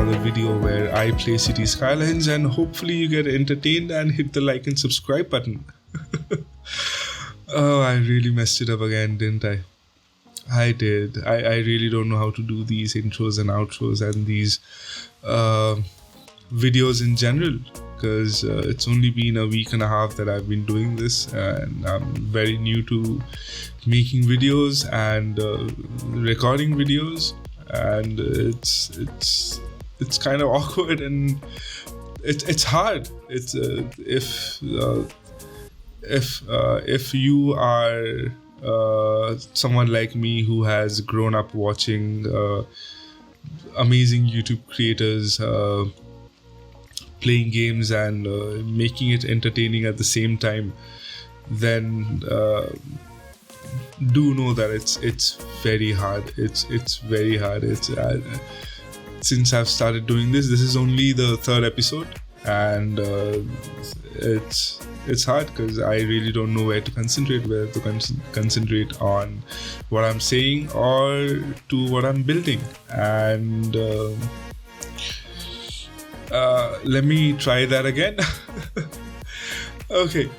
another video where I play Cities Skylines, and hopefully you get entertained and hit the like and subscribe button. Oh, I really messed it up again, didn't I? I did. I really don't know how to do these intros and outros and these videos in general, because it's only been a week and a half that I've been doing this, and I'm very new to making videos and recording videos, and it's kind of awkward and it's hard. It's if you are someone like me who has grown up watching amazing YouTube creators playing games and making it entertaining at the same time, then do know that it's very hard. It's very hard. Since I've started doing this is only the third episode, and it's hard because I really don't know whether to concentrate on what I'm saying or to what I'm building. And let me try that again. Okay.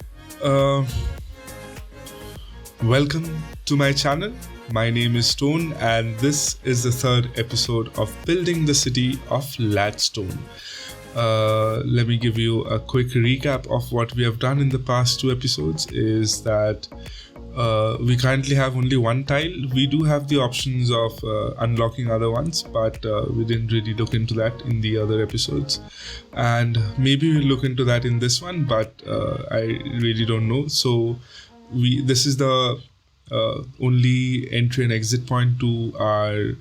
Welcome to my channel. My name is Stone, and this is the third episode of Building the City of Ladstone. Let me give you a quick recap of what we have done in the past two episodes. Is that we currently have only one tile. We do have the options of unlocking other ones, but we didn't really look into that in the other episodes, and maybe we'll look into that in this one, but I really don't know. So this is the only entry and exit point to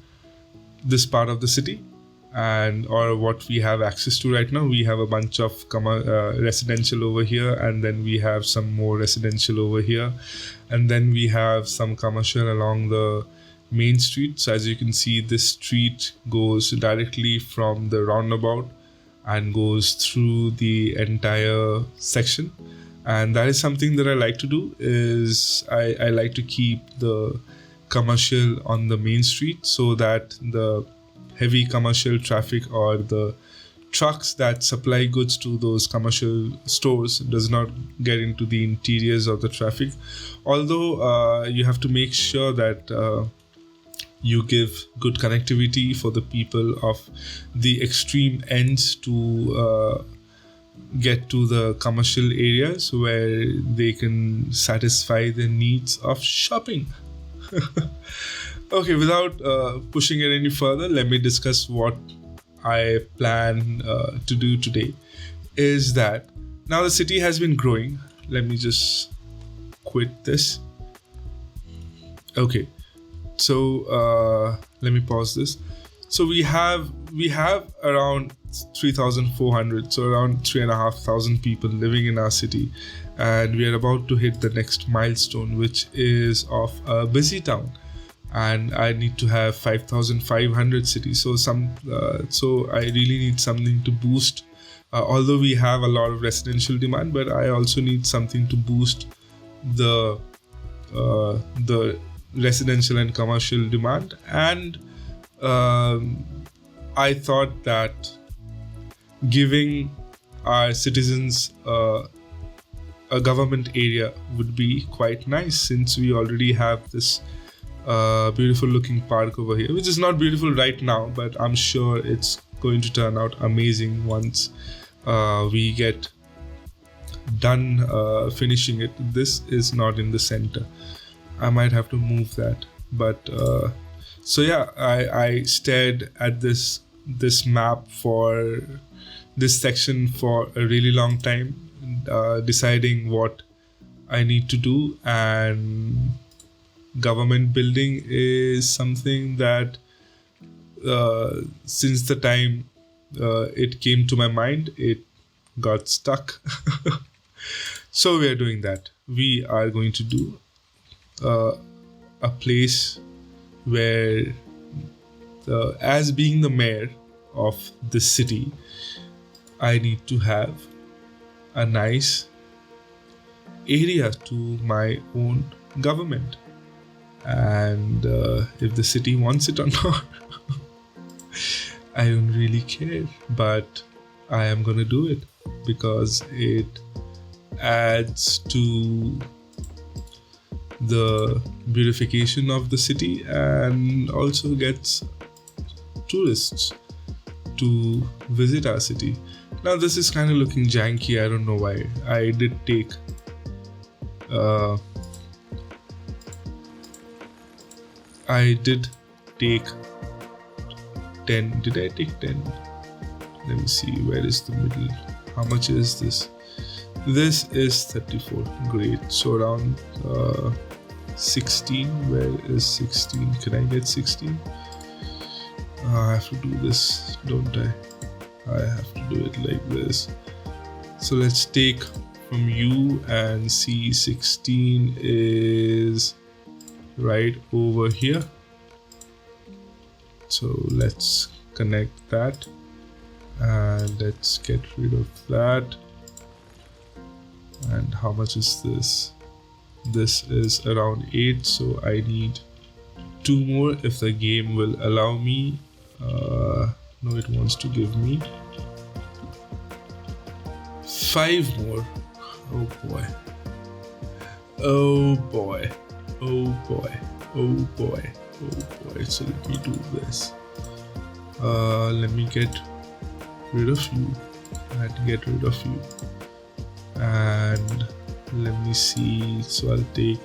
this part of the city, or what we have access to right now. We have a bunch of residential over here, and then we have some more residential over here, and then we have some commercial along the main street. So as you can see, this street goes directly from the roundabout and goes through the entire section. And that is something that I like to do. Is I like to keep the commercial on the main street so that the heavy commercial traffic or the trucks that supply goods to those commercial stores does not get into the interiors of the traffic. Although you have to make sure that you give good connectivity for the people of the extreme ends to get to the commercial areas where they can satisfy their needs of shopping. Okay, without pushing it any further, let me discuss what I plan to do today. Is that now the city has been growing. Let me just quit this. Okay, so let me pause this. So we have around 3,400, so around 3,500 people living in our city, and we are about to hit the next milestone, which is of a busy town. And I need to have 5,500 cities. So I really need something to boost. Although we have a lot of residential demand, but I also need something to boost the residential and commercial demand. And I thought that giving our citizens a government area would be quite nice, since we already have this beautiful looking park over here, which is not beautiful right now, but I'm sure it's going to turn out amazing once we get done finishing it. This is not in the center. I might have to move that, but so yeah, I stared at this map for this section for a really long time, deciding what I need to do. And government building is something that since the time it came to my mind, it got stuck. So we are doing that. We are going to do a place where, as being the mayor of the city, I need to have a nice area to my own government. And if the city wants it or not, I don't really care, but I am gonna do it because it adds to the beautification of the city and also gets tourists to visit our city. Now this is kind of looking janky, I don't know why. I did take I did take 10. Did I take 10? Let me see, where is the middle? How much is this? This is 34. Great. So around 16. Where is 16? Can I get 16? I have to do this, don't I? I have to do it like this. So let's take from U and see 16 is right over here. So let's connect that and let's get rid of that. And how much is this? This is around 8, so I need 2 more if the game will allow me. No, it wants to give me 5 more. Oh boy. Oh boy. Oh boy. Oh boy. Oh boy. So let me do this. Let me get rid of you and get rid of you. And let me see. So I'll take,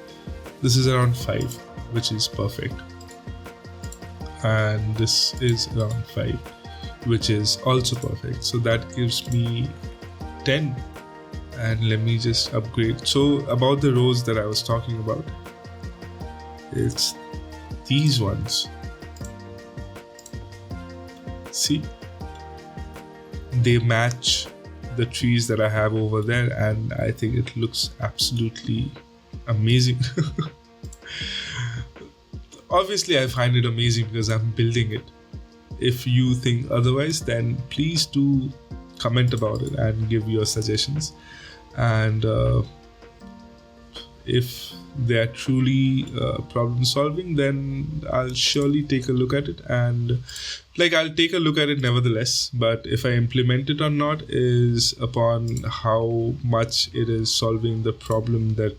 this is around 5, which is perfect. And this is around 5, which is also perfect. So that gives me 10. And let me just upgrade. So about the rows that I was talking about, it's these ones. See, they match the trees that I have over there, and I think it looks absolutely amazing. Obviously, I find it amazing because I'm building it. If you think otherwise, then please do comment about it and give your suggestions. And if they are truly problem solving, then I'll surely take a look at it, and I'll take a look at it nevertheless. But if I implement it or not is upon how much it is solving the problem that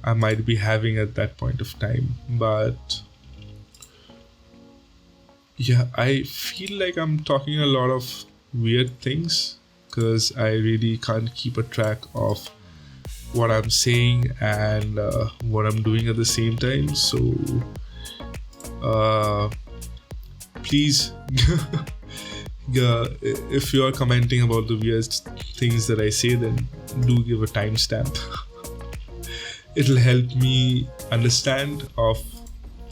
I might be having at that point of time. But yeah, I feel like I'm talking a lot of weird things because I really can't keep a track of what I'm saying and what I'm doing at the same time. So please if you are commenting about the weird things that I say, then do give a timestamp. It'll help me understand of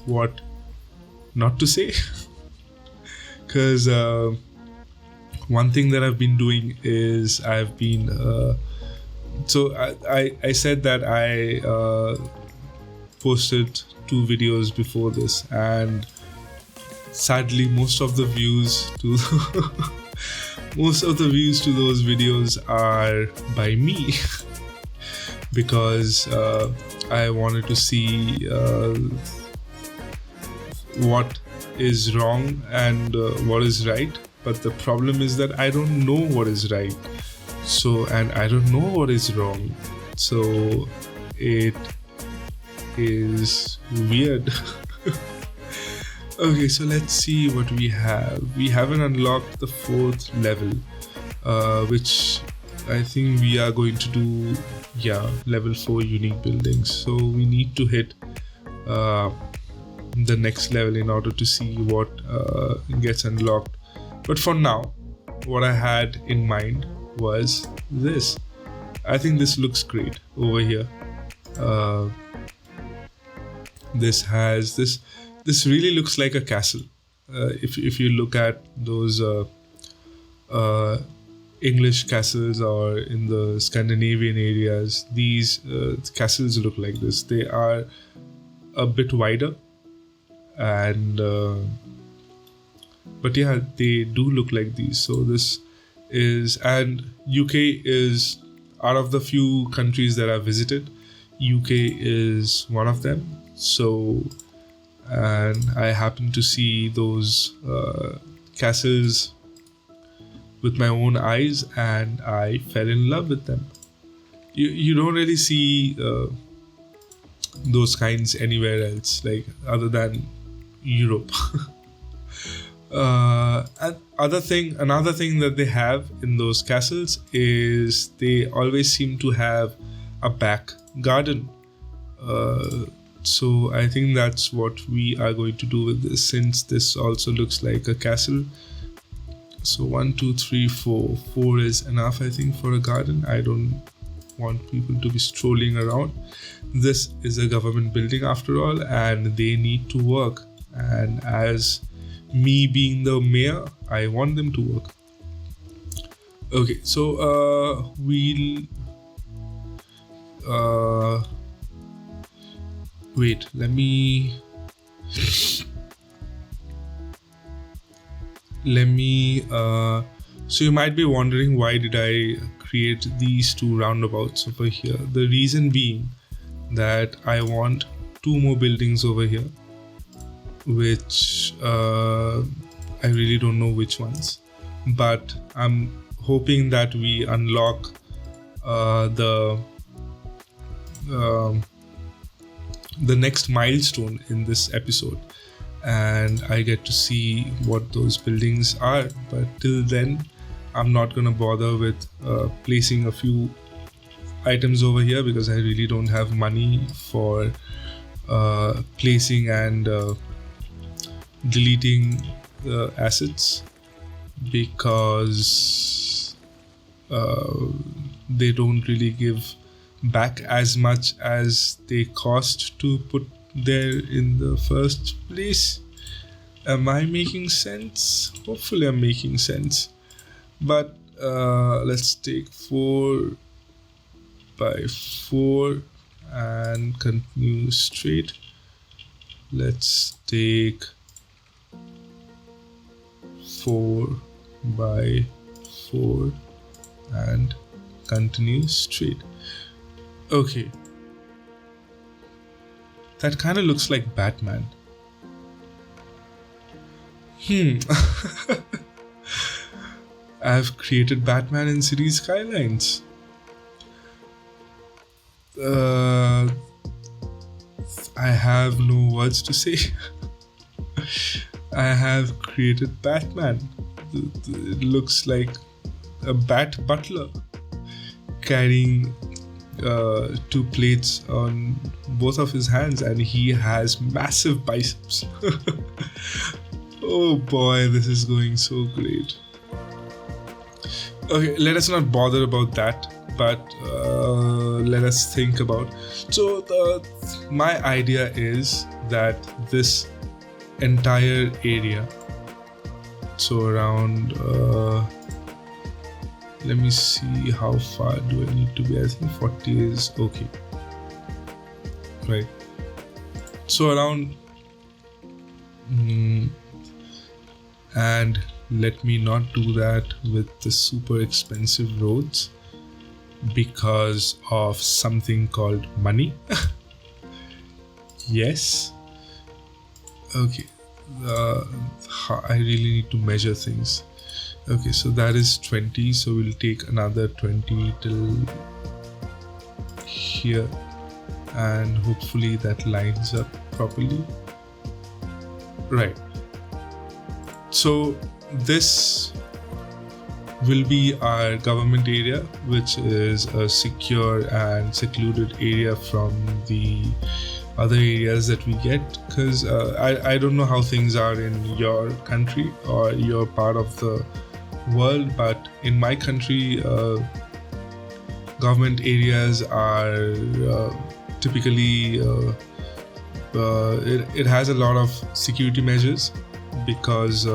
what not to say. Because one thing that I've been doing is I've been so I said that I posted 2 videos before this, and sadly most of the views to those videos are by me. Because I wanted to see what is wrong and what is right. But the problem is that I don't know what is right. So, and I don't know what is wrong. So it is weird. Okay, so let's see what we have. We haven't unlocked the 4th level, which I think we are going to do, level 4 unique buildings. So we need to hit the next level in order to see what gets unlocked. But for now, what I had in mind was this. I think this looks great over here. This really looks like a castle. If you look at those English castles or in the Scandinavian areas, these castles look like this. They are a bit wider, and but yeah, they do look like these. So this is, and UK is, out of the few countries that I've visited, UK is one of them. So, and I happened to see those castles with my own eyes, and I fell in love with them. You don't really see those kinds anywhere else, like other than Europe. And another thing that they have in those castles is they always seem to have a back garden. So I think that's what we are going to do with this, since this also looks like a castle. So 1, 2, 3, 4. 4 is enough, I think, for a garden. I don't want people to be strolling around. This is a government building after all, and they need to work. And as me being the mayor, I want them to work. Okay, so we'll wait, let me so you might be wondering, why did I create these 2 roundabouts over here? The reason being that I want 2 more buildings over here, which I really don't know which ones, but I'm hoping that we unlock the next milestone in this episode, and I get to see what those buildings are. But till then, I'm not gonna bother with placing a few items over here, because I really don't have money for placing and deleting assets, because they don't really give back as much as they cost to put there in the first place. Am I making sense? Hopefully I'm making sense. But let's take 4 by 4 and continue straight. Let's take 4 by 4 and continue straight. Okay. That kind of looks like Batman. I've created Batman in Cities Skylines. I have no words to say. I have created Batman. It looks like a bat butler carrying 2 plates on both of his hands, and he has massive biceps. Oh boy, this is going so great. Okay, let us not bother about that, but let us think about. So my idea is that this entire area, so around let me see, how far do I need to be? I think 40 is okay, right? So around and let me not do that with the super expensive roads, because of something called money. Yes. Okay. I really need to measure things. Okay, so that is 20, so we'll take another 20 till here, and hopefully that lines up properly. Right. So this will be our government area, which is a secure and secluded area from the other areas that we get, because I don't know how things are in your country or your part of the world, but in my country, government areas are typically it has a lot of security measures, because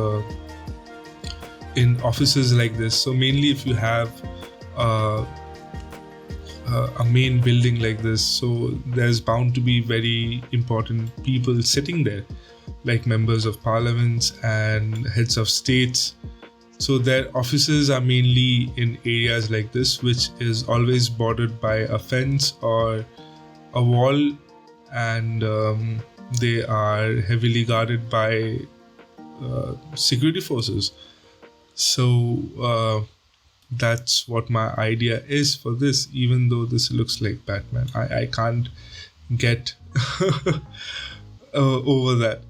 in offices like this, so mainly if you have a main building like this, so there's bound to be very important people sitting there, like members of parliaments and heads of states. So their offices are mainly in areas like this, which is always bordered by a fence or a wall, and they are heavily guarded by security forces. So that's what my idea is for this, even though this looks like Batman. I can't get over that.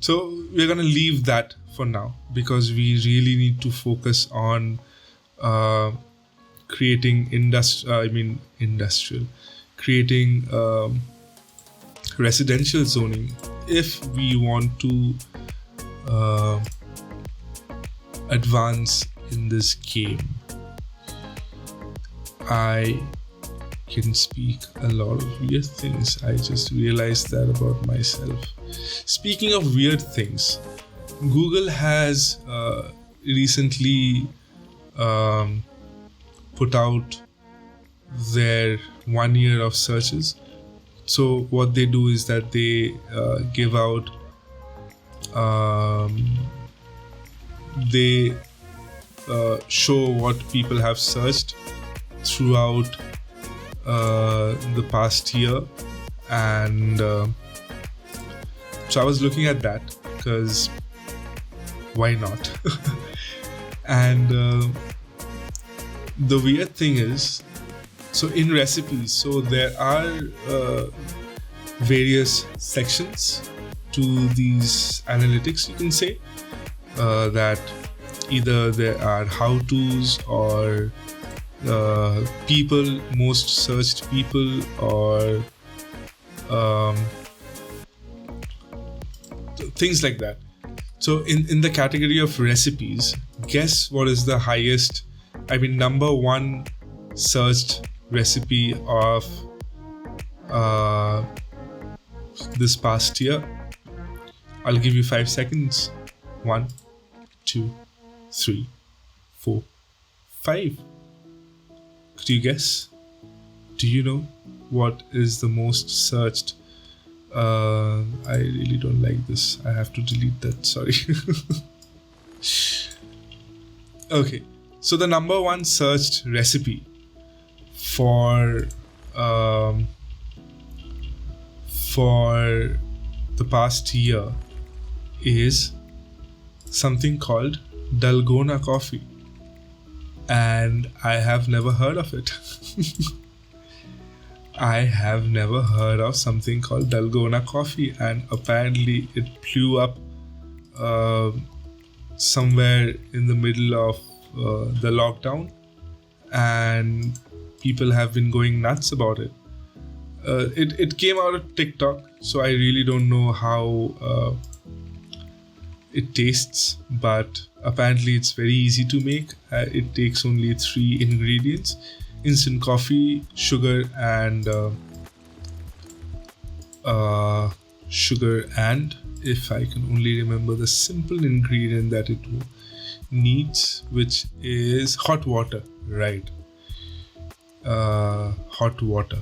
So we're going to leave that for now, because we really need to focus on creating creating residential zoning if we want to advance in this game. I can speak a lot of weird things. I just realized that about myself. Speaking of weird things, Google has recently put out their 1 year of searches. So what they do is that they give out they show what people have searched throughout the past year, and so I was looking at that because why not? And the weird thing is, so in recipes, so there are various sections to these analytics, you can say, that either there are how-tos or people, most searched people, or things like that. So in the category of recipes, guess what is the highest, number one searched recipe of this past year? I'll give you 5 seconds. 1, 2, 3, 4, 5. Could you guess? Do you know what is the most searched? I really don't like this. I have to delete that. Sorry. Okay. So the number one searched recipe for the past year is something called Dalgona coffee, and I have never heard of it. I have never heard of something called Dalgona coffee, and apparently it blew up somewhere in the middle of the lockdown, and people have been going nuts about it. It came out of TikTok, so I really don't know how it tastes, but apparently it's very easy to make. It takes only 3 ingredients: instant coffee, sugar, and if I can only remember the simple ingredient that it needs, which is hot water, right? Hot water.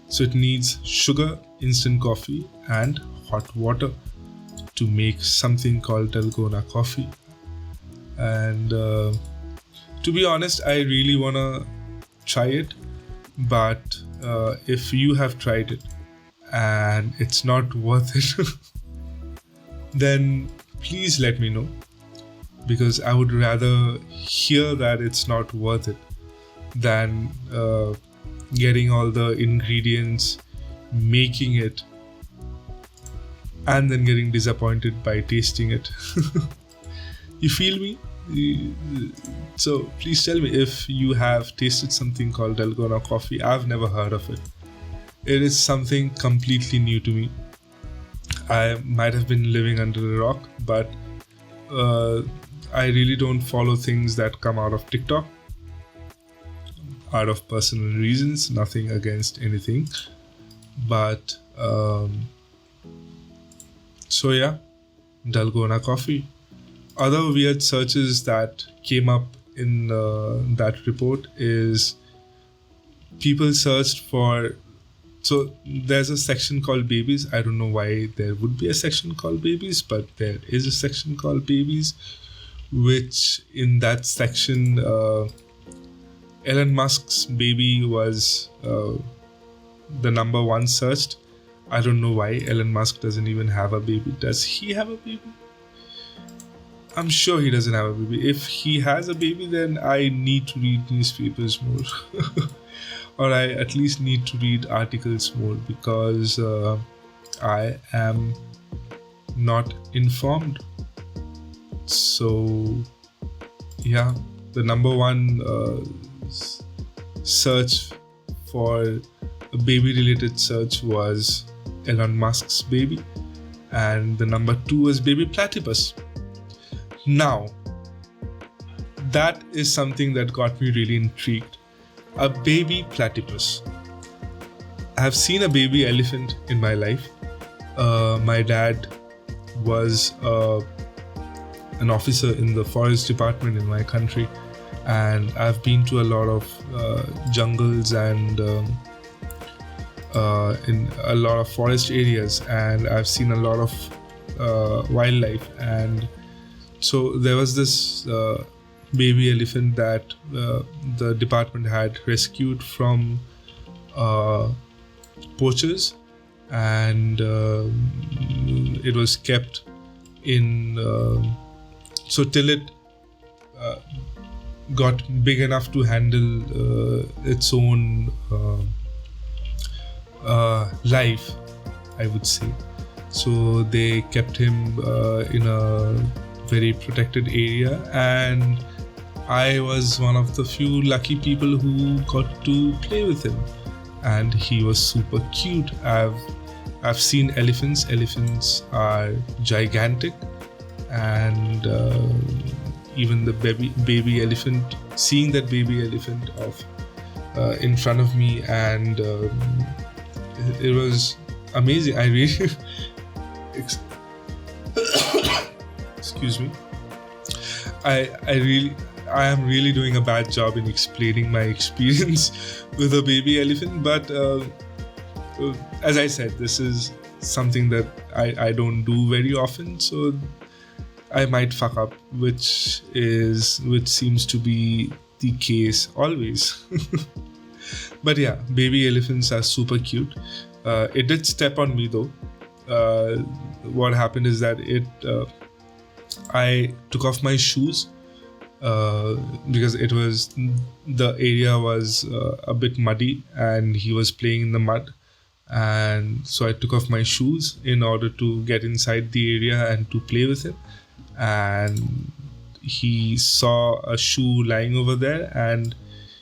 So it needs sugar, instant coffee, and hot water to make something called Dalgona coffee. And to be honest, I really wanna try it, but if you have tried it and it's not worth it, then please let me know, because I would rather hear that it's not worth it than getting all the ingredients, making it, and then getting disappointed by tasting it. You feel me? So please tell me if you have tasted something called Dalgona coffee. I've never heard of it. It is something completely new to me. I might have been living under a rock, but I really don't follow things that come out of TikTok out of personal reasons, nothing against anything, but so yeah, Dalgona coffee. Other weird searches that came up in that report is people searched for, so there's a section called babies. I don't know why there would be a section called babies, but there is a section called babies, which in that section Elon Musk's baby was the number one searched. I don't know why Elon Musk doesn't even have a baby. Does he have a baby? I'm sure he doesn't have a baby. If he has a baby, then I need to read newspapers more. Or I at least need to read articles more, because I am not informed. So, yeah, the number one search for a baby related search was Elon Musk's baby, and the number 2 was baby platypus. Now, that is something that got me really intrigued. A baby platypus. I have seen a baby elephant in my life. My dad was an officer in the forest department in my country, and I've been to a lot of jungles and in a lot of forest areas, and I've seen a lot of wildlife. And so there was this baby elephant that the department had rescued from poachers, and it was kept in so till it got big enough to handle its own life, I would say. So they kept him in a very protected area, and I was one of the few lucky people who got to play with him, and he was super cute. I've seen elephants. Elephants are gigantic, and even the baby elephant, seeing that baby elephant in front of me, and it was amazing. I really excuse me. I am really doing a bad job in explaining my experience with a baby elephant, but as I said, this is something that I don't do very often, so I might fuck up, which seems to be the case always. But yeah, baby elephants are super cute. It did step on me though. What happened is that I took off my shoes because the area was a bit muddy, and he was playing in the mud, and so I took off my shoes in order to get inside the area and to play with him. And he saw a shoe lying over there, and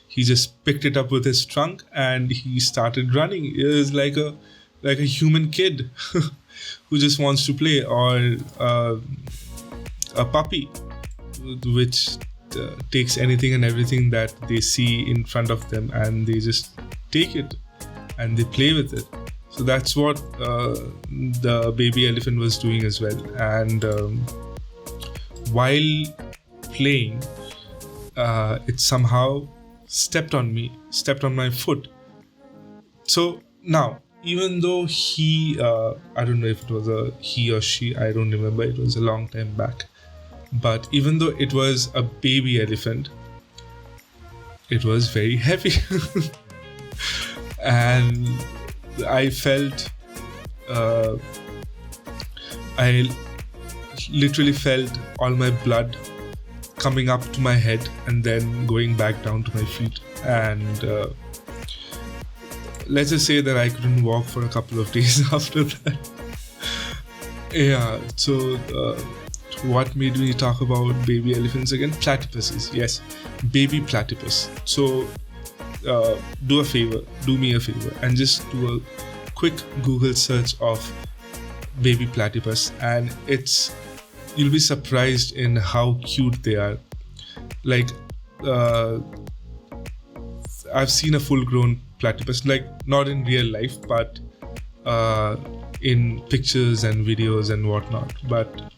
he just picked it up with his trunk and he started running. It was like a human kid who just wants to play, or a puppy which takes anything and everything that they see in front of them, and they just take it and they play with it. So that's what the baby elephant was doing as well. And while playing, it somehow stepped on my foot. So now, even though he, I don't know if it was a he or she, I don't remember, it was a long time back. But even though it was a baby elephant, it was very heavy. And I felt, I literally felt all my blood coming up to my head and then going back down to my feet. And let's just say that I couldn't walk for a couple of days after that. Yeah, so what made me talk about baby elephants again? Platypuses, yes, baby platypus. So do me a favor, and just do a quick Google search of baby platypus, and you'll be surprised in how cute they are. Like, I've seen a full-grown platypus, like not in real life, but in pictures and videos and whatnot. But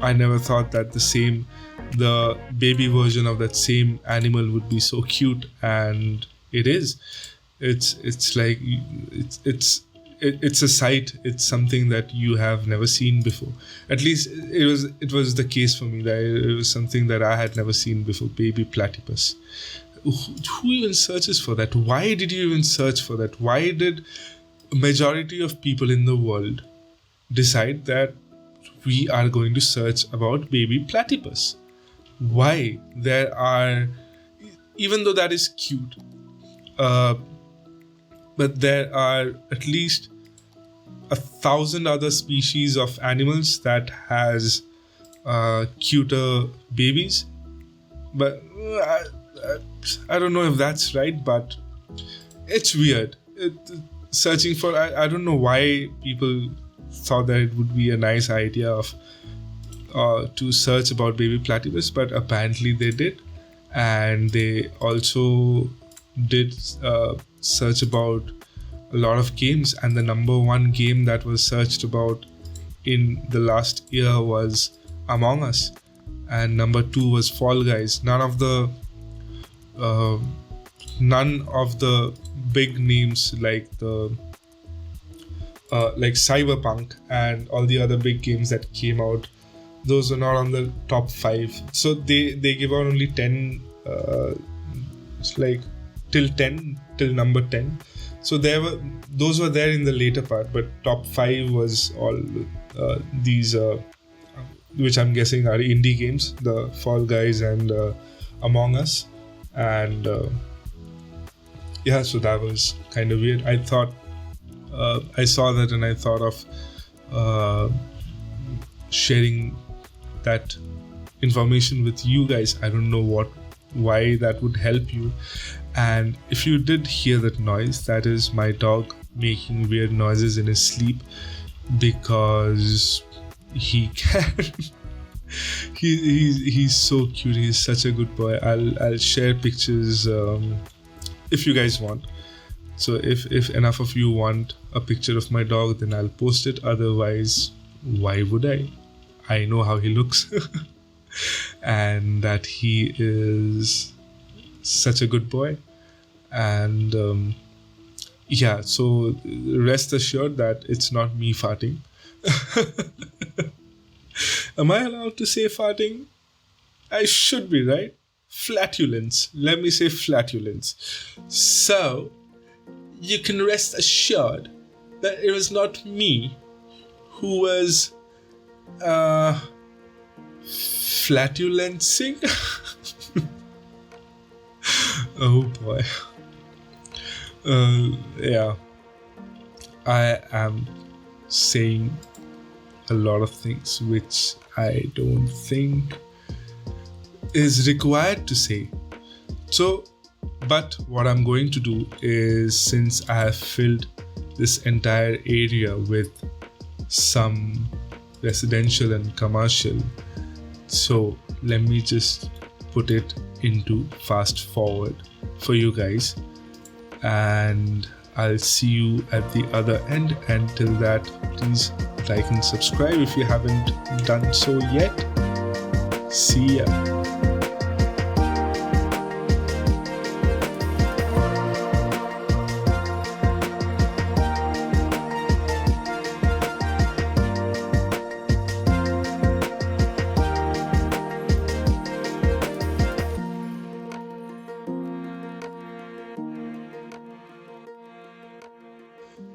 I never thought that the baby version of that same animal would be so cute, and it is. It's like it's a sight. It's something that you have never seen before. At least it was the case for me. That it was something that I had never seen before. Baby platypus. Who even searches for that? Why did you even search for that? Why did a majority of people in the world decide that we are going to search about baby platypus. Why? Even though that is cute, but there are at least 1,000 other species of animals that has cuter babies. But I don't know if that's right, but it's weird. Searching for, I don't know why people thought that it would be a nice idea of to search about baby platypus, but apparently they did. And they also did search about a lot of games, and the number one game that was searched about in the last year was Among Us, and number 2 was Fall Guys. None of the big names like Cyberpunk and all the other big games that came out, those are not on the top 5. So they give out only 10, till number 10. So those were there in the later part, but top 5 was all these, which I'm guessing are indie games, the Fall Guys and Among Us, and so that was kind of weird. I thought I saw that and I thought of sharing that information with you guys. I don't know why that would help you. And if you did hear that noise, that is my dog making weird noises in his sleep, because he can. He's so cute. He's such a good boy. I'll share pictures if you guys want. So if enough of you want a picture of my dog, then I'll post it. Otherwise, why would I? I know how he looks. And that he is such a good boy. And so rest assured that it's not me farting. Am I allowed to say farting? I should be, right? Flatulence. Let me say flatulence. So you can rest assured that it was not me who was flatulencing. Oh boy. I am saying a lot of things which I don't think is required to say. So, but what I'm going to do is, since I have filled this entire area with some residential and commercial, so let me just put it into fast forward for you guys, and I'll see you at the other end. Until that, please like and subscribe if you haven't done so yet. See ya.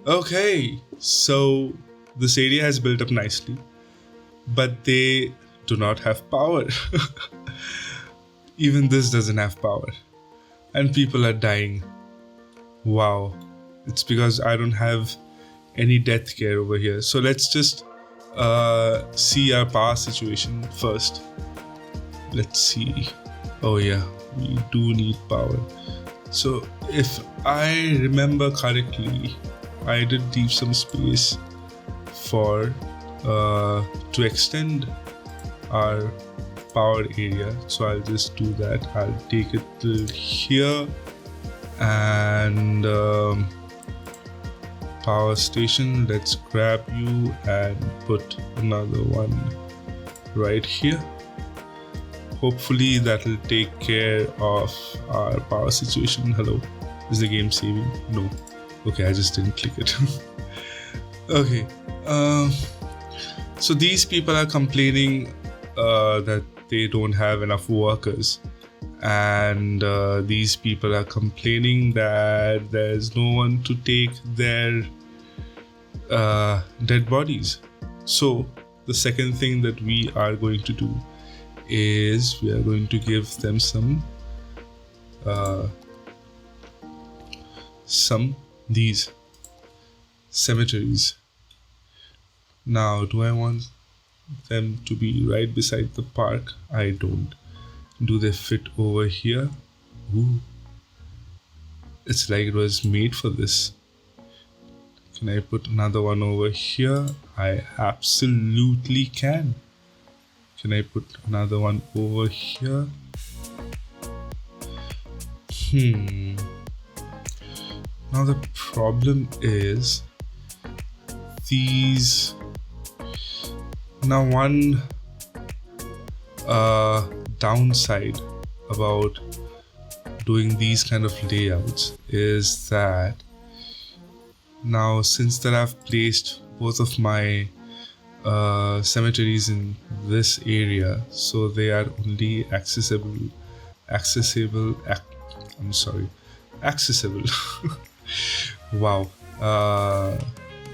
Okay, so this area has built up nicely, but they do not have power. Even this doesn't have power, and people are dying. Wow, it's because I don't have any death care over here. So let's just see our power situation first. Let's see. Oh yeah, we do need power. So if I remember correctly, I did leave some space for to extend our power area, so I'll just do that. I'll take it till here, and power station, let's grab you and put another one right here. Hopefully that will take care of our power situation. Hello, is the game saving? No. Okay, I just didn't click it. Okay, so these people are complaining that they don't have enough workers, and these people are complaining that there's no one to take their dead bodies. So the second thing that we are going to do is we are going to give them some these cemeteries. Now, do I want them to be right beside the park? I don't. Do they fit over here? Ooh. It's like it was made for this. Can I put another one over here? I absolutely can. Can I put another one over here? Now the problem is these. Now one downside about doing these kind of layouts is that now, since that I've placed both of my cemeteries in this area, so they are only accessible wow,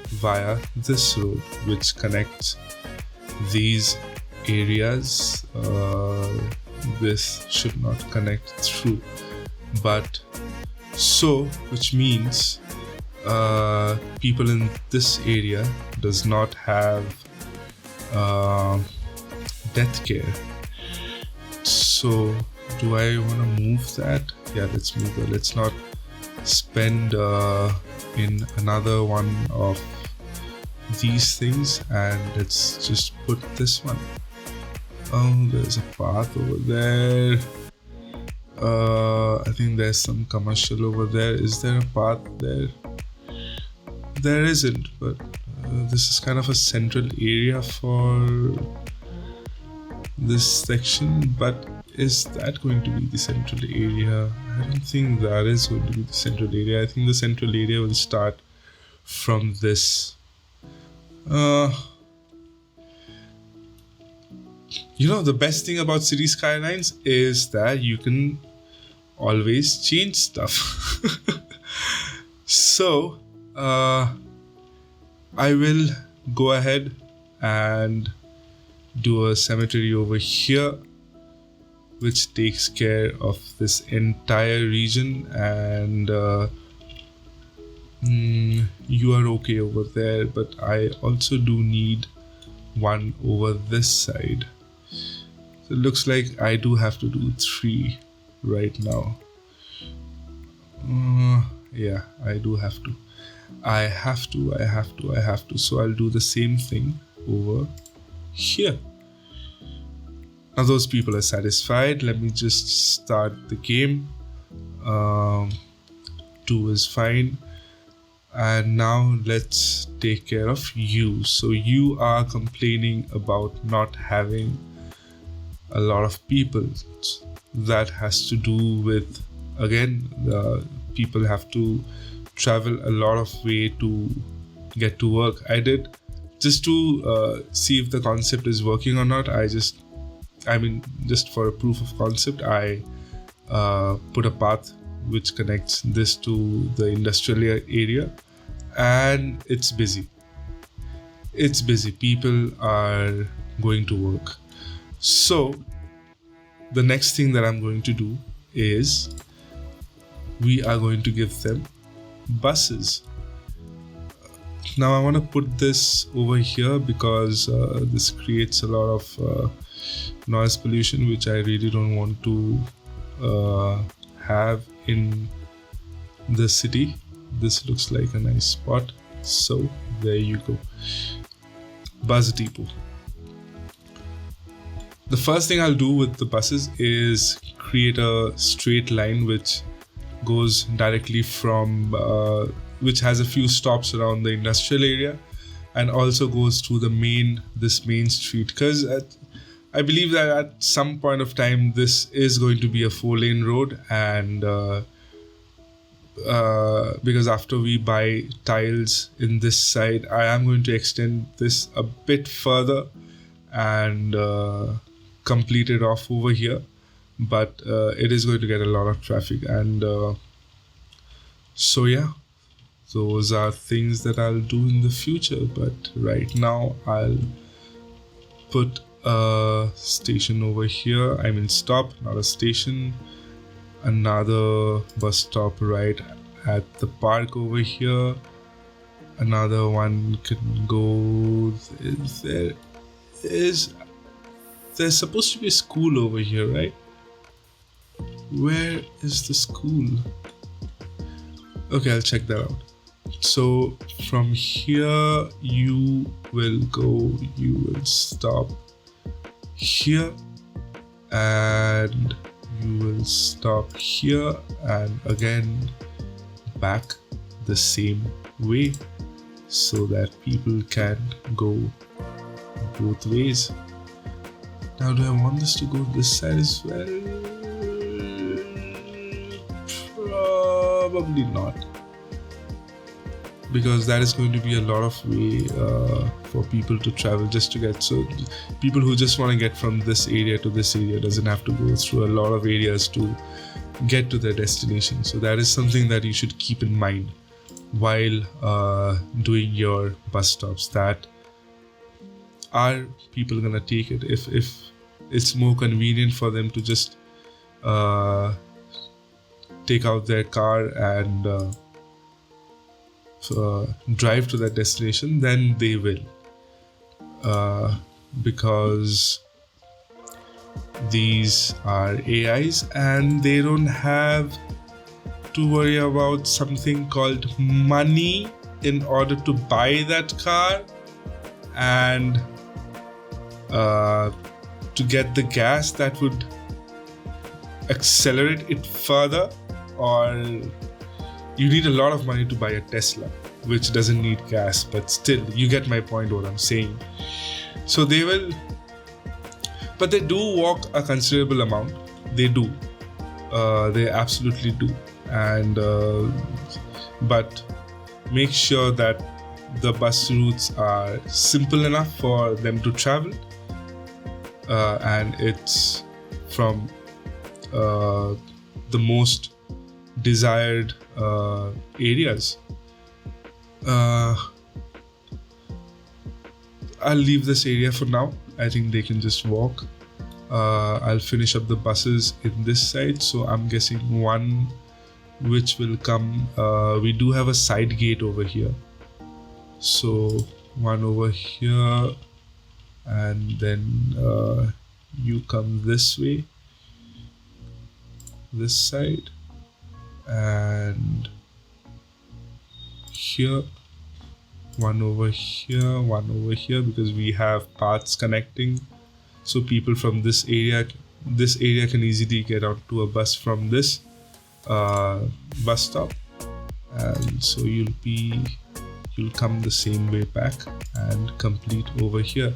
via this road which connects these areas. This should not connect through, but so, which means people in this area does not have death care. So do I want to move that? Yeah, let's move that. Let's not spend in another one of these things, and let's just put this one. Oh, there's a path over there. I think there's some commercial over there. Is there a path there? There isn't, but this is kind of a central area for this section. But is that going to be the central area? I don't think that is going to be the central area. I think the central area will start from this. You know, the best thing about Cities Skylines is that you can always change stuff. So, I will go ahead and do a cemetery over here, which takes care of this entire region, and you are okay over there, but I also do need one over this side. So it looks like I do have to do 3 right now. Yeah, I do have to. I have to. So I'll do the same thing over here. Now those people are satisfied. Let me just start the game. 2 is fine. And now let's take care of you. So you are complaining about not having a lot of people. That has to do with, again, the people have to travel a lot of way to get to work. I did just to see if the concept is working or not. Just for a proof of concept, I put a path which connects this to the industrial area, and it's busy. People are going to work. So the next thing that I'm going to do is we are going to give them buses. Now I want to put this over here because this creates a lot of noise pollution, which I really don't want to have in the city. This looks like a nice spot, so there you go. Bus depot. The first thing I'll do with the buses is create a straight line which goes directly from which has a few stops around the industrial area, and also goes through this main street, because I believe that at some point of time this is going to be a 4-lane road, and because after we buy tiles in this side, I am going to extend this a bit further and complete it off over here, but it is going to get a lot of traffic, and so yeah, those are things that I'll do in the future. But right now I'll put a station over here. I mean stop, not a station. Another bus stop right at the park over here. Another one can go. There's supposed to be a school over here, right? Where is the school? Okay, I'll check that out. So from here you will stop here, and you will stop here, and again back the same way, so that people can go both ways. Now, do I want this to go this side as well? Probably not, because that is going to be a lot of way for people to travel just to get. So people who just want to get from this area to this area doesn't have to go through a lot of areas to get to their destination. So that is something that you should keep in mind while doing your bus stops. That are people gonna take it if it's more convenient for them to just take out their car and drive to that destination, then they will, because these are AIs and they don't have to worry about something called money in order to buy that car, and to get the gas that would accelerate it further, or you need a lot of money to buy a Tesla, which doesn't need gas, but still, you get my point what I'm saying. So they will, but they do walk a considerable amount. They do. They absolutely do. And but make sure that the bus routes are simple enough for them to travel, and it's from the most desired areas. I'll leave this area for now. I think they can just walk. I'll finish up the buses in this side, so I'm guessing one which will come. We do have a side gate over here, so one over here, and then you come this way, this side, and here, one over here, because we have paths connecting, so people from this area can easily get onto a bus from this bus stop, and so you'll come the same way back and complete over here.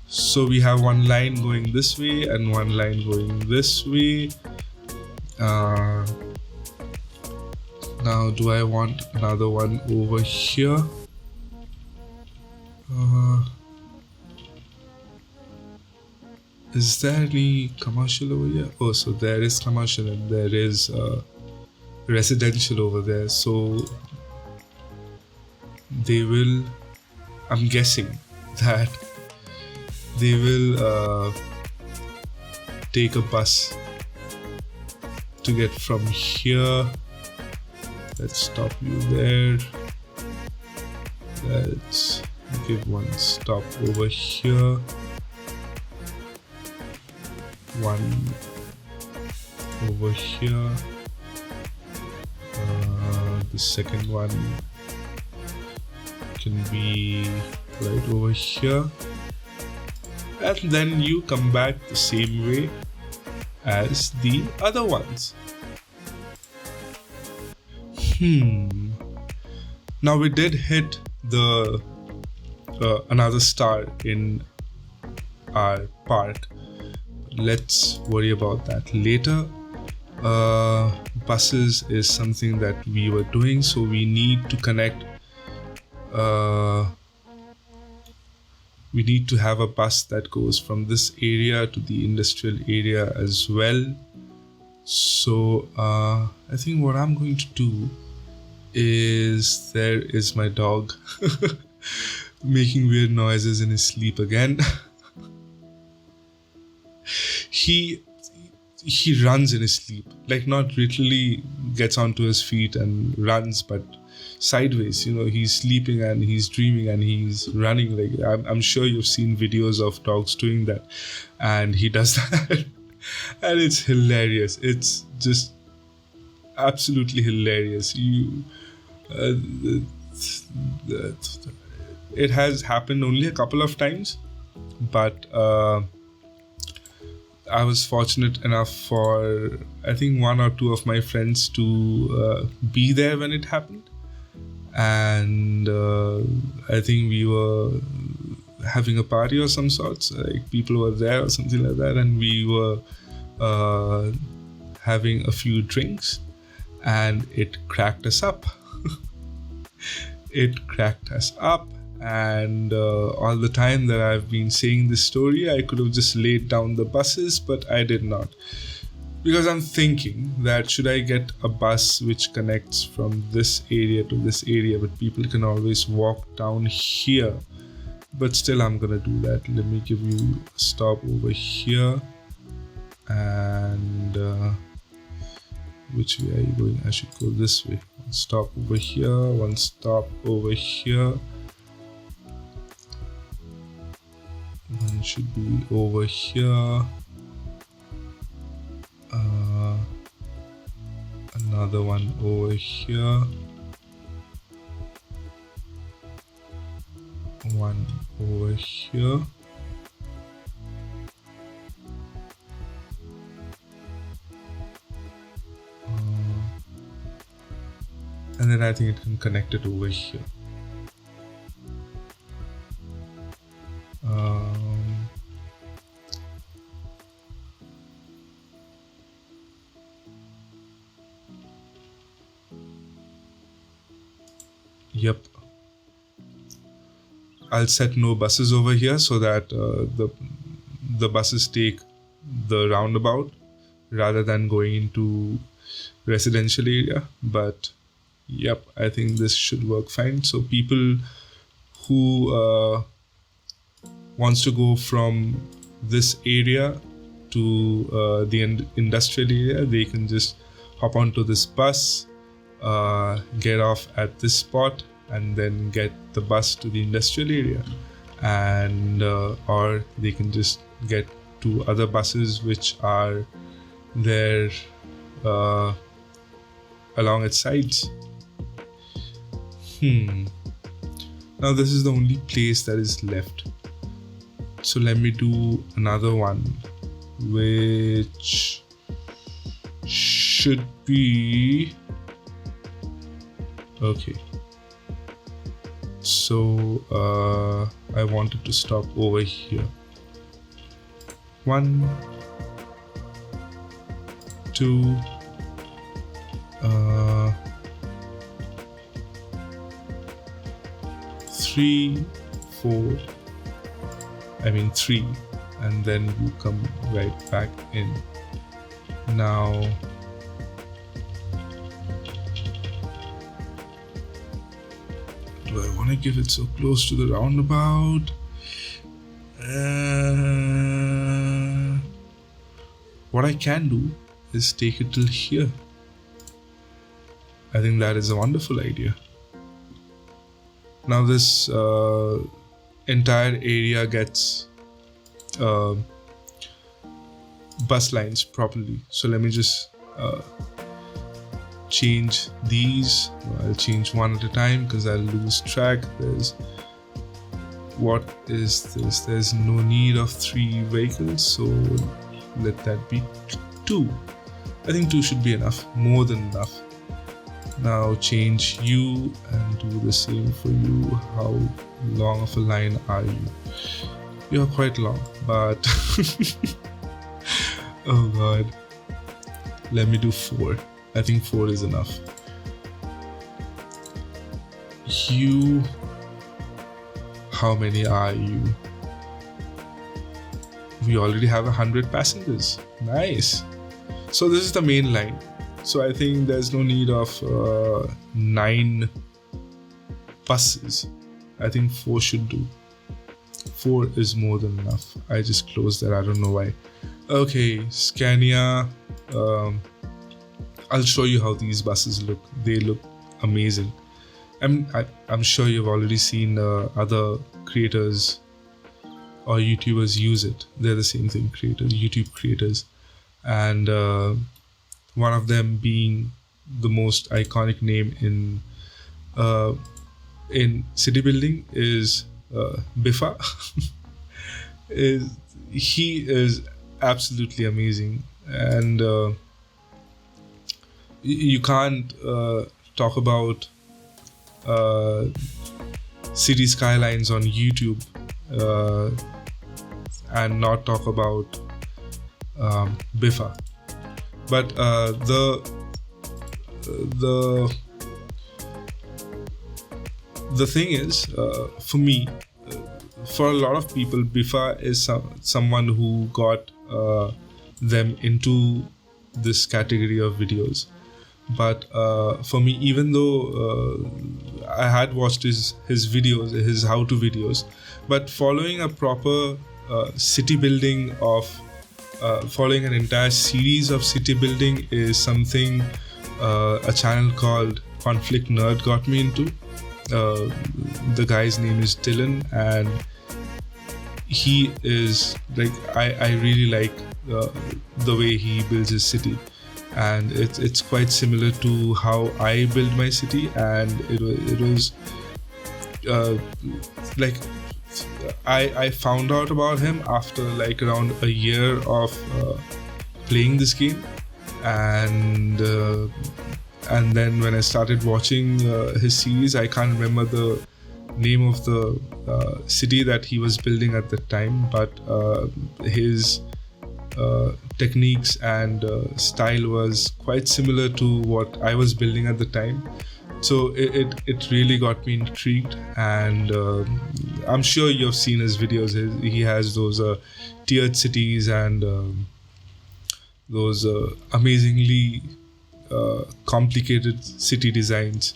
So we have one line going this way and one line going this way. Now, do I want another one over here? Is there any commercial over here? Oh, so there is commercial and there is residential over there. So they will, I'm guessing that they will take a bus to get from here. Let's stop you there. Let's give one stop over here. One over here. The second one can be right over here, and then you come back the same way as the other ones. Now we did hit the another star in our park. Let's worry about that later. Buses is something that we were doing, so we need to connect. We need to have a bus that goes from this area to the industrial area as well. So I think what I'm going to do is, there is my dog making weird noises in his sleep again. he runs in his sleep, like not literally gets onto his feet and runs, but sideways. He's sleeping and he's dreaming and he's running. Like I'm sure you've seen videos of dogs doing that, and he does that, and it's hilarious. It's just absolutely hilarious. It has happened only a couple of times, but I was fortunate enough for, I think, one or two of my friends to be there when it happened. And I think we were having a party or some sorts, like people were there or something like that, and we were having a few drinks, and it cracked us up. And all the time that I've been saying this story, I could have just laid down the buses, but I did not. Because I'm thinking that should I get a bus which connects from this area to this area, but people can always walk down here. But still, I'm gonna do that. Let me give you a stop over here. And which way are you going? I should go this way. One stop over here, one stop over here. One should be over here. Another one over here. One over here. And then I think it can connect it over here. Yep. I'll set no buses over here so that the buses take the roundabout rather than going into residential area. But yep, I think this should work fine. So people who wants to go from this area to the industrial area, they can just hop onto this bus, get off at this spot, and then get the bus to the industrial area, and or they can just get to other buses which are there along its sides. Now this is the only place that is left. So let me do another one, which should be okay. So I wanted to stop over here. 1, 2, 3, 4. I mean 3, and then you come right back in. Now do I want to give it so close to the roundabout? What I can do is take it till here. I think that is a wonderful idea. Now this entire area gets bus lines properly. So let me just change these. I'll change one at a time because I'll lose track. What is this? There's no need of 3 vehicles, so let that be 2. I think 2 should be enough, more than enough. Now change you and do the same for you. How long of a line are you? You're quite long, but oh god. Let me do 4. I think 4 is enough. You, how many are you? We already have 100 passengers. Nice. So this is the main line. So I think there's no need of 9 buses. I think 4 should do. 4 is more than enough. I just closed that. I don't know why. Okay, Scania. Um, I'll show you how these buses look. They look amazing. I'm sure you've already seen other creators or YouTubers use it. They're the same thing, creators, YouTube creators, and one of them being the most iconic name uh, in city building is Biffa. is He is absolutely amazing, and you can't talk about uh, Cities Skylines on YouTube uh, and not talk about Biffa. But the the thing is, for me, for a lot of people, Biffa is someone who got them into this category of videos. But for me, even though I had watched his videos, his how-to videos, but following a proper city building of following an entire series of city building is something a channel called Conflict Nerd got me into. The guy's name is Dylan, and he is like, I really like the way he builds his city, and it's quite similar to how I build my city. And it was like I found out about him after like around a year of playing this game, and then when I started watching his series, I can't remember the name of the city that he was building at the time, but his techniques and style was quite similar to what I was building at the time. So it really got me intrigued, and I'm sure you've seen his videos. He has those tiered cities and those amazingly complicated city designs.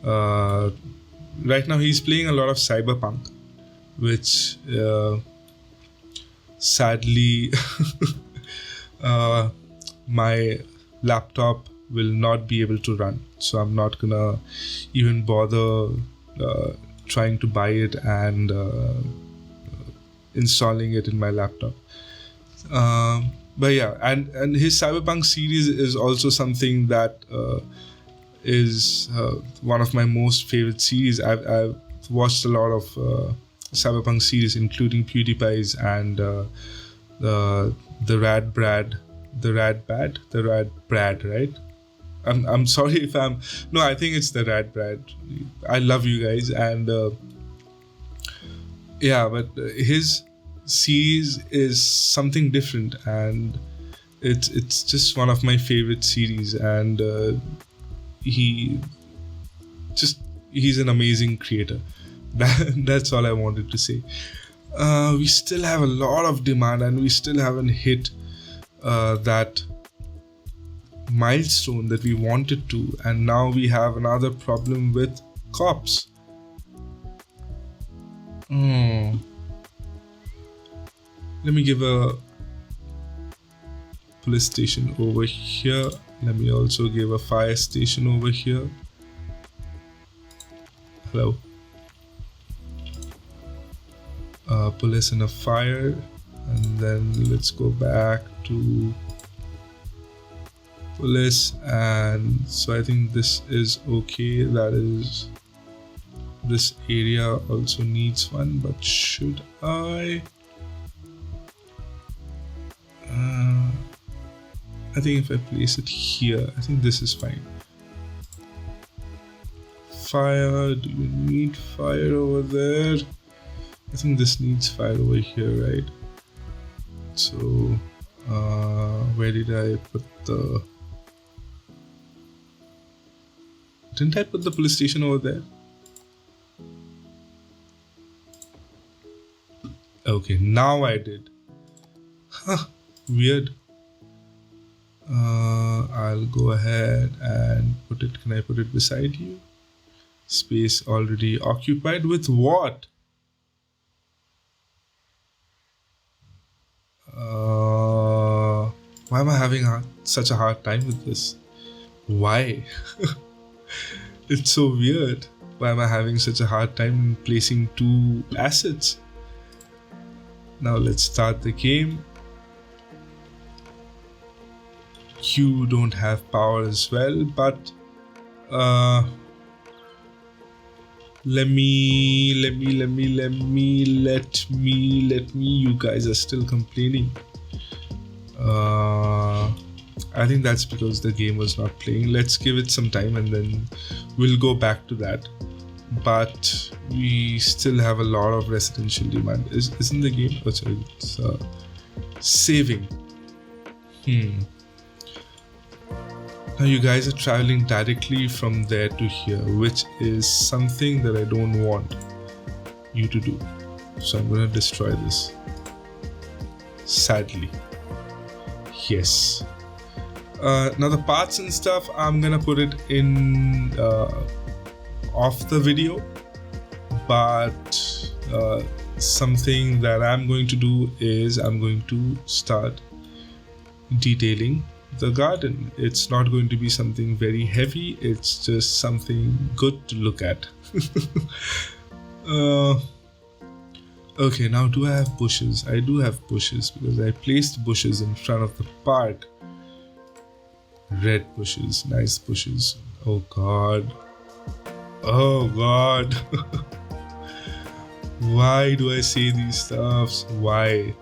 Right now he's playing a lot of Cyberpunk, which sadly my laptop will not be able to run, so I'm not gonna even bother trying to buy it and installing it in my laptop. But yeah, and his Cyberpunk series is also something that is one of my most favorite series. I've watched a lot of Cyberpunk series, including PewDiePie's and the Rad Brad, right? I'm sorry if I'm no, I think it's the Rad Brad. I love you guys, and yeah, but his series is something different, and it's just one of my favorite series, and he's an amazing creator. That's all I wanted to say. We still have a lot of demand, and we still haven't hit that milestone that we wanted to, and now we have another problem with cops. Let me give a police station over here. Let me also give a fire station over here. Hello. Police and a fire, and then let's go back to police. And so I think this is okay. That is, this area also needs one, but should I think if I place it here, I think this is fine. Fire, do you need fire over there? I think this needs fire over here, right? So where did I put the... Didn't I put the police station over there? Okay, now I did. Huh, weird. I'll go ahead and put it. Can I put it beside you? Space already occupied with what? Why am I having such a hard time with this? Why? It's so weird. Why am I having such a hard time placing 2 assets? Now let's start the game. You don't have power as well, but let me. You guys are still complaining. I think that's because the game was not playing. Let's give it some time and then we'll go back to that. But we still have a lot of residential demand. Isn't the game? Oh, sorry, it's saving. Now you guys are traveling directly from there to here, which is something that I don't want you to do. So I'm gonna destroy this. Sadly. Yes. Now the parts and stuff, I'm gonna put it in off the video, but something that I'm going to do is I'm going to start detailing the garden. It's not going to be something very heavy, it's just something good to look at. Okay, now do I have bushes? I do have bushes because I placed bushes in front of the park. Red bushes, nice bushes. Oh god. Oh god. Why do I say these stuffs? Why?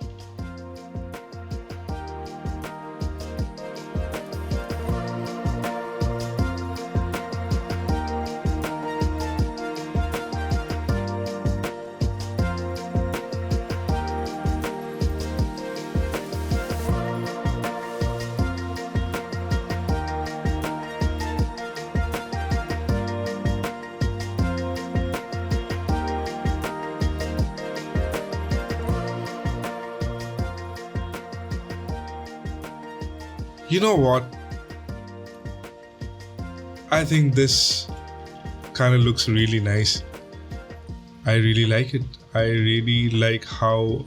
You know what? I think this kind of looks really nice. I really like it. I really like how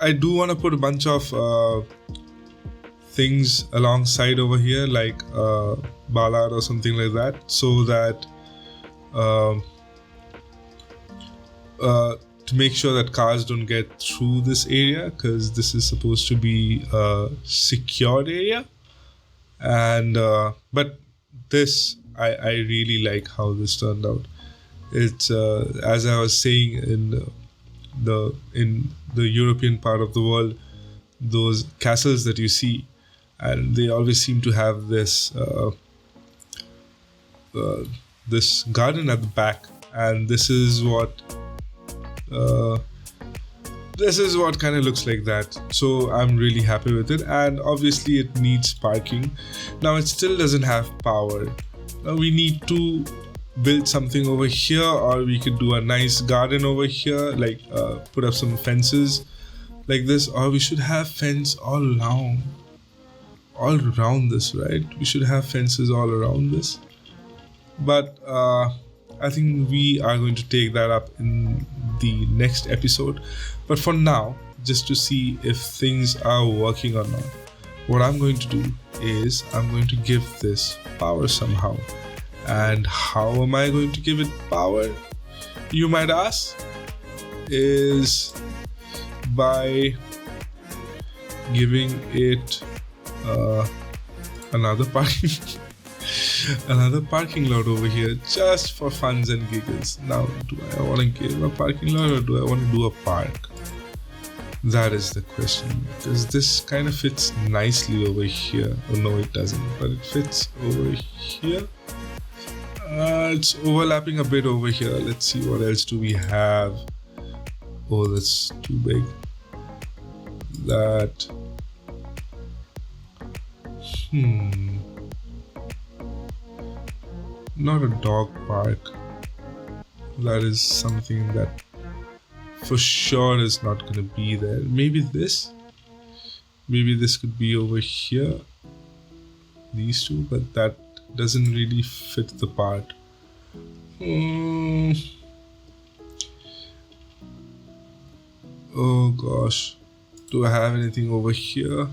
I do want to put a bunch of things alongside over here, like ballad or something like that, so that to make sure that cars don't get through this area, because this is supposed to be a secured area. And but this, I really like how this turned out. It's as I was saying, in the European part of the world, those castles that you see, and they always seem to have this this garden at the back, and this is what kind of looks like that. So I'm really happy with it, and obviously it needs parking. Now it still doesn't have power. Now we need to build something over here, or we could do a nice garden over here, like put up some fences like this, or we should have fence all around this, right? We should have fences all around this, but I think we are going to take that up in the next episode. But for now, just to see if things are working or not, what I'm going to do is I'm going to give this power somehow. And how am I going to give it power, you might ask? Is by giving it another parking lot over here, just for funs and giggles. Now, do I want to give a parking lot, or do I want to do a park? That is the question, because this kind of fits nicely over here. Oh no, it doesn't, but it fits over here. It's overlapping a bit over here. Let's see, what else do we have? Oh, that's too big. That not a dog park. That is something that for sure is not going to be there. Maybe this could be over here, these two, but that doesn't really fit the part. Oh gosh, Do I have anything over here?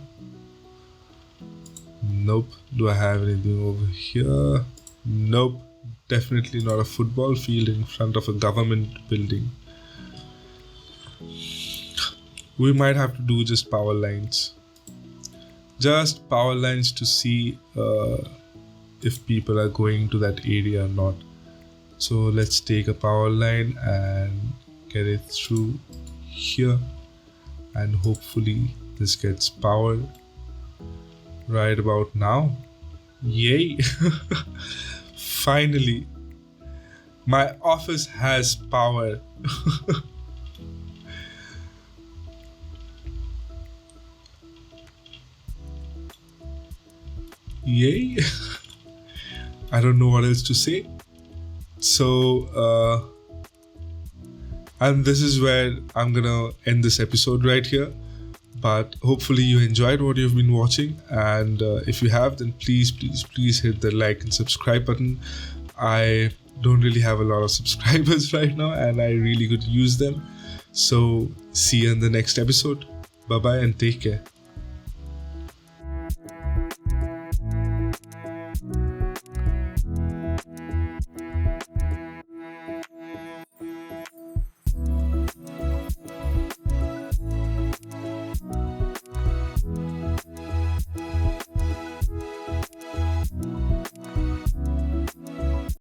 Nope. Do I have anything over here? Nope. Definitely not a football field in front of a government building. We might have to do just power lines. Just power lines to see if people are going to that area or not. So let's take a power line and get it through here, and hopefully this gets powered right about now. Yay! Finally, my office has power. Yay! I don't know what else to say. So, and this is where I'm gonna end this episode right here. But hopefully you enjoyed what you've been watching, and if you have, then please hit the like and subscribe button. I don't really have a lot of subscribers right now, and I really could use them. So see you in the next episode. Bye bye and take care.